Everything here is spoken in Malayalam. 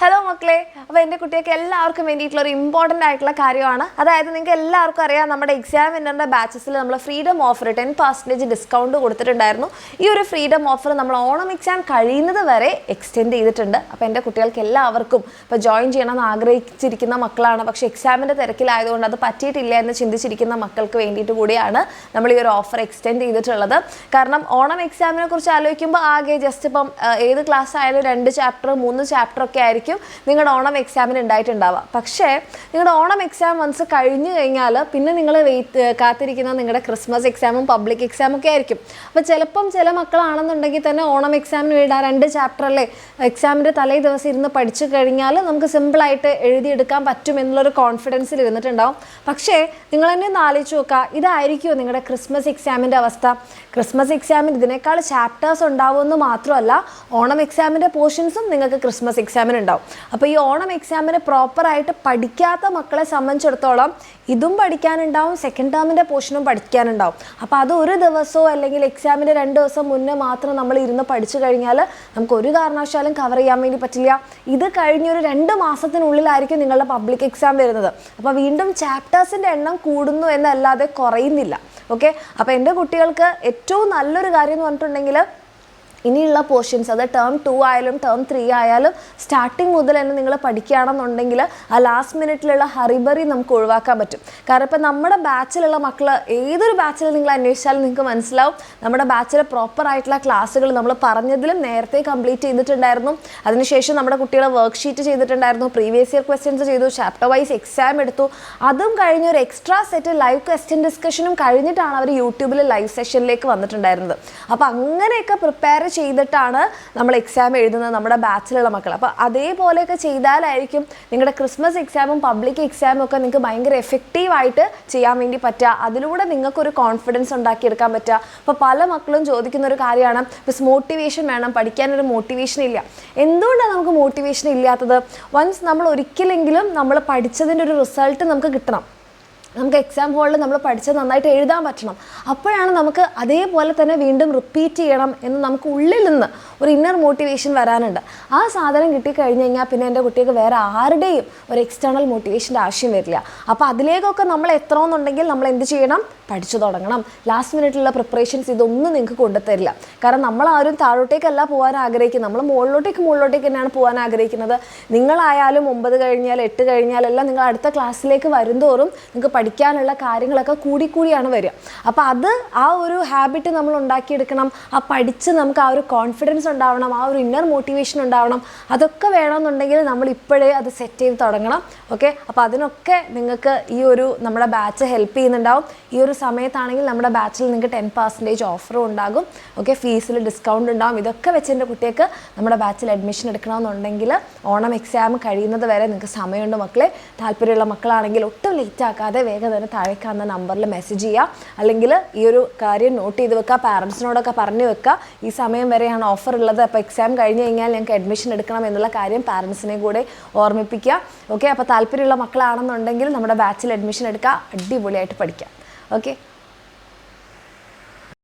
ഹലോ മക്കളെ, അപ്പോൾ എൻ്റെ കുട്ടികൾക്ക് എല്ലാവർക്കും വേണ്ടിയിട്ടുള്ള ഒരു ഇമ്പോർട്ടൻ്റ് ആയിട്ടുള്ള കാര്യമാണ്. അതായത് നിങ്ങൾക്ക് എല്ലാവർക്കും അറിയാം, നമ്മുടെ എക്സാം വിന്നറിൻ്റെ ബാച്ചസിൽ നമ്മൾ ഫ്രീഡം ഓഫർ 10% ഡിസ്കൗണ്ട് കൊടുത്തിട്ടുണ്ടായിരുന്നു. ഈ ഒരു ഫ്രീഡം ഓഫർ നമ്മൾ ഓണം എക്സാം കഴിയുന്നത് വരെ എക്സ്റ്റെൻഡ് ചെയ്തിട്ടുണ്ട്. അപ്പോൾ എൻ്റെ കുട്ടികൾക്ക് എല്ലാവർക്കും ഇപ്പോൾ ജോയിൻ ചെയ്യണമെന്ന് ആഗ്രഹിച്ചിരിക്കുന്ന മക്കളാണ്, പക്ഷേ എക്സാമിൻ്റെ തിരക്കിലായതുകൊണ്ട് അത് പറ്റിയിട്ടില്ല എന്ന് ചിന്തിച്ചിരിക്കുന്ന മക്കൾക്ക് വേണ്ടിയിട്ട് കൂടിയാണ് നമ്മൾ ഈ ഒരു ഓഫർ എക്സ്റ്റെൻഡ് ചെയ്തിട്ടുള്ളത്. കാരണം ഓണം എക്സാമിനെ കുറിച്ച് ആലോചിക്കുമ്പോൾ ആകെ ജസ്റ്റ് ഇപ്പം ഏത് ക്ലാസ് ആയാലും 2 ചാപ്റ്റർ 3 ചാപ്റ്റർ ഒക്കെ ആയിരിക്കും നിങ്ങളുടെ ഓണം എക്സാമിന് ഉണ്ടായിട്ടുണ്ടാവുക. പക്ഷേ നിങ്ങളുടെ ഓണം എക്സാം വൺസ് കഴിഞ്ഞു കഴിഞ്ഞാൽ പിന്നെ നിങ്ങൾ കാത്തിരിക്കുന്ന നിങ്ങളുടെ ക്രിസ്മസ് എക്സാമും പബ്ലിക് എക്സാമും ഒക്കെ ആയിരിക്കും. അപ്പോൾ ചിലപ്പം ചില മക്കളാണെന്നുണ്ടെങ്കിൽ തന്നെ ഓണം എക്സാമിന് വേണ്ടി ആ 2 ചാപ്റ്ററല്ലേ എക്സാമിൻ്റെ തലേ ദിവസം ഇരുന്ന് പഠിച്ചു കഴിഞ്ഞാൽ നമുക്ക് സിമ്പിളായിട്ട് എഴുതിയെടുക്കാൻ പറ്റും എന്നുള്ളൊരു കോൺഫിഡൻസിൽ ഇരുന്നിട്ടുണ്ടാവും. പക്ഷേ നിങ്ങൾ തന്നെ ഒന്ന് ആലോചിച്ച് നോക്കുക, ഇതായിരിക്കുമോ നിങ്ങളുടെ ക്രിസ്മസ് എക്സാമിൻ്റെ അവസ്ഥ? ക്രിസ്മസ് എക്സാമിന് ഇതിനേക്കാൾ ചാപ്റ്റേഴ്സ് ഉണ്ടാവുമെന്ന് മാത്രമല്ല, ഓണം എക്സാമിൻ്റെ പോർഷൻസും നിങ്ങൾക്ക് ക്രിസ്മസ് എക്സാമിന് ഉണ്ടാവും. അപ്പോൾ ഈ ഓണം എക്സാമിന് പ്രോപ്പറായിട്ട് പഠിക്കാത്ത മക്കളെ സംബന്ധിച്ചിടത്തോളം ഇതും പഠിക്കാനുണ്ടാവും, സെക്കൻഡ് ടേമിൻ്റെ പോർഷനും പഠിക്കാനുണ്ടാവും. അപ്പോൾ അത് ഒരു ദിവസമോ അല്ലെങ്കിൽ എക്സാമിൻ്റെ 2 ദിവസം മുന്നേ മാത്രം നമ്മൾ ഇരുന്ന് പഠിച്ചു കഴിഞ്ഞാൽ നമുക്ക് ഒരു കാരണവശാലും കവർ ചെയ്യാൻ വേണ്ടി പറ്റില്ല. ഇത് കഴിഞ്ഞൊരു 2 മാസത്തിനുള്ളിലായിരിക്കും നിങ്ങളുടെ പബ്ലിക് എക്സാം വരുന്നത്. അപ്പോൾ വീണ്ടും ചാപ്റ്റേഴ്സിൻ്റെ എണ്ണം കൂടുന്നു എന്നല്ലാതെ കുറയുന്നില്ല. ഓക്കെ, അപ്പോൾ എൻ്റെ കുട്ടികൾക്ക് ഏറ്റവും നല്ലൊരു കാര്യം എന്ന് പറഞ്ഞിട്ടുണ്ടെങ്കിൽ ഇനിയുള്ള പോർഷൻസ്, അത് ടേം 2 ആയാലും ടേം 3 ആയാലും സ്റ്റാർട്ടിങ് മുതൽ തന്നെ നിങ്ങൾ പഠിക്കുകയാണെന്നുണ്ടെങ്കിൽ ആ ലാസ്റ്റ് മിനിറ്റിലുള്ള ഹറിബറി നമുക്ക് ഒഴിവാക്കാൻ പറ്റും. കാരണം ഇപ്പം നമ്മുടെ ബാച്ചിലുള്ള മക്കൾ ഏതൊരു ബാച്ചിൽ നിങ്ങൾ അന്വേഷിച്ചാലും നിങ്ങൾക്ക് മനസ്സിലാവും, നമ്മുടെ ബാച്ചിലെ പ്രോപ്പറായിട്ടുള്ള ക്ലാസ്സുകൾ നമ്മൾ പറഞ്ഞതിലും നേരത്തെ കംപ്ലീറ്റ് ചെയ്തിട്ടുണ്ടായിരുന്നു. അതിനുശേഷം നമ്മുടെ കുട്ടികളെ വർക്ക്ഷീറ്റ് ചെയ്തിട്ടുണ്ടായിരുന്നു, പ്രീവിയസ് ഇയർ ക്വസ്റ്റ്യൻസ് ചെയ്തു, ചാപ്റ്റർ വൈസ് എക്സാം എടുത്തു. അതും കഴിഞ്ഞ് ഒരു എക്സ്ട്രാ സെറ്റ് ലൈവ് ക്വസ്റ്റ്യൻ ഡിസ്കഷനും കഴിഞ്ഞിട്ടാണ് അവർ യൂട്യൂബിൽ ലൈവ് സെഷനിലേക്ക് വന്നിട്ടുണ്ടായിരുന്നത്. അപ്പോൾ അങ്ങനെയൊക്കെ പ്രിപ്പയർ ചെയ്തിട്ടാണ് നമ്മൾ എക്സാം എഴുതുന്നത് നമ്മുടെ ബാച്ചിലുള്ള മക്കൾ. അപ്പോൾ അതേപോലെയൊക്കെ ചെയ്താലായിരിക്കും നിങ്ങളുടെ ക്രിസ്മസ് എക്സാമും പബ്ലിക് എക്സാമും ഒക്കെ നിങ്ങൾക്ക് ഭയങ്കര എഫക്റ്റീവായിട്ട് ചെയ്യാൻ വേണ്ടി പറ്റുക. അതിലൂടെ നിങ്ങൾക്കൊരു കോൺഫിഡൻസ് ഉണ്ടാക്കിയെടുക്കാൻ പറ്റുക. അപ്പോൾ പല മക്കളും ചോദിക്കുന്ന ഒരു കാര്യമാണ്, ബസ് മോട്ടിവേഷൻ വേണം, പഠിക്കാനൊരു മോട്ടിവേഷൻ ഇല്ല. എന്തുകൊണ്ടാണ് നമുക്ക് മോട്ടിവേഷൻ ഇല്ലാത്തത്? വൺസ് നമ്മൾ ഒരിക്കലെങ്കിലും നമ്മൾ പഠിച്ചതിൻ്റെ ഒരു റിസൾട്ട് നമുക്ക് കിട്ടണം. നമുക്ക് എക്സാം ഹോളിൽ നമ്മൾ പഠിച്ചത് നന്നായിട്ട് എഴുതാൻ പറ്റണം. അപ്പോഴാണ് നമുക്ക് അതേപോലെ തന്നെ വീണ്ടും റിപ്പീറ്റ് ചെയ്യണം എന്ന് നമുക്ക് ഉള്ളിൽ നിന്ന് ഒരു ഇന്നർ മോട്ടിവേഷൻ വരാനുണ്ട്. ആ സാധനം കിട്ടിക്കഴിഞ്ഞ് കഴിഞ്ഞാൽ പിന്നെ എൻ്റെ കുട്ടികൾക്ക് വേറെ ആരുടെയും ഒരു എക്സ്റ്റേണൽ മോട്ടിവേഷൻ്റെ ആവശ്യം വരില്ല. അപ്പോൾ അതിലേക്കൊക്കെ നമ്മൾ എത്തണമെന്നുണ്ടെങ്കിൽ നമ്മൾ എന്ത് ചെയ്യണം? പഠിച്ചു തുടങ്ങണം. ലാസ്റ്റ് മിനിറ്റിലുള്ള പ്രിപ്പറേഷൻസ് ഇതൊന്നും നിങ്ങൾക്ക് കൊണ്ടുതരില്ല. കാരണം നമ്മളാരും താഴോട്ടേക്കല്ല പോകാൻ ആഗ്രഹിക്കുന്നത്, നമ്മൾ മുകളിലോട്ടേക്ക് തന്നെയാണ് പോകാൻ ആഗ്രഹിക്കുന്നത്. നിങ്ങളായാലും 9 കഴിഞ്ഞാൽ 8 കഴിഞ്ഞാലെല്ലാം നിങ്ങൾ അടുത്ത ക്ലാസ്സിലേക്ക് വരുന്തോറും നിങ്ങൾക്ക് പഠിക്കാനുള്ള കാര്യങ്ങളൊക്കെ കൂടിയാണ് വരിക. അപ്പോൾ അത് ആ ഒരു ഹാബിറ്റ് നമ്മൾ ഉണ്ടാക്കിയെടുക്കണം. ആ പഠിച്ച് നമുക്ക് ആ ഒരു കോൺഫിഡൻസ് ഉണ്ടാവണം, ആ ഒരു ഇന്നർ മോട്ടിവേഷൻ ഉണ്ടാവണം. അതൊക്കെ വേണമെന്നുണ്ടെങ്കിൽ നമ്മൾ ഇപ്പോഴേ അത് സെറ്റ് ചെയ്ത് തുടങ്ങണം. ഓക്കെ, അപ്പോൾ അതിനൊക്കെ നിങ്ങൾക്ക് ഈ ഒരു നമ്മുടെ ബാച്ച് ഹെൽപ്പ് ചെയ്യുന്നുണ്ടാവും. ഈ ഒരു സമയത്താണെങ്കിൽ നമ്മുടെ ബാച്ചിൽ നിങ്ങൾക്ക് 10% ഓഫറും ഉണ്ടാകും. ഓക്കെ, ഫീസിൽ ഡിസ്കൗണ്ട് ഉണ്ടാകും. ഇതൊക്കെ വെച്ച് എൻ്റെ കുട്ടികൾക്ക് നമ്മുടെ ബാച്ചിൽ അഡ്മിഷൻ എടുക്കണമെന്നുണ്ടെങ്കിൽ ഓണം എക്സാം കഴിയുന്നത് വരെ നിങ്ങൾക്ക് സമയമുണ്ട് മക്കളെ. താല്പര്യമുള്ള മക്കളാണെങ്കിൽ ഒട്ടും ലേറ്റ് ആക്കാതെ വേഗം തന്നെ താഴെ കാണുന്ന നമ്പറിൽ മെസ്സേജ് ചെയ്യുക. അല്ലെങ്കിൽ ഈ ഒരു കാര്യം നോട്ട് ചെയ്ത് വെക്കുക, പാരൻസിനോടൊക്കെ പറഞ്ഞു വെക്കുക. ഈ സമയം വരെയാണ് ഓഫർ ഉള്ളത്, അപ്പോൾ എക്സാം കഴിഞ്ഞ് കഴിഞ്ഞാൽ ഞങ്ങൾക്ക് അഡ്മിഷൻ എടുക്കണം എന്നുള്ള കാര്യം പാരൻസിനെ കൂടെ ഓർമ്മിപ്പിക്കുക. ഓക്കെ, അപ്പോൾ താല്പര്യമുള്ള മക്കളാണെന്നുണ്ടെങ്കിൽ നമ്മുടെ ബാച്ചിൽ അഡ്മിഷൻ എടുക്കുക, അടിപൊളിയായിട്ട് പഠിക്കാം. ഓക്കെ.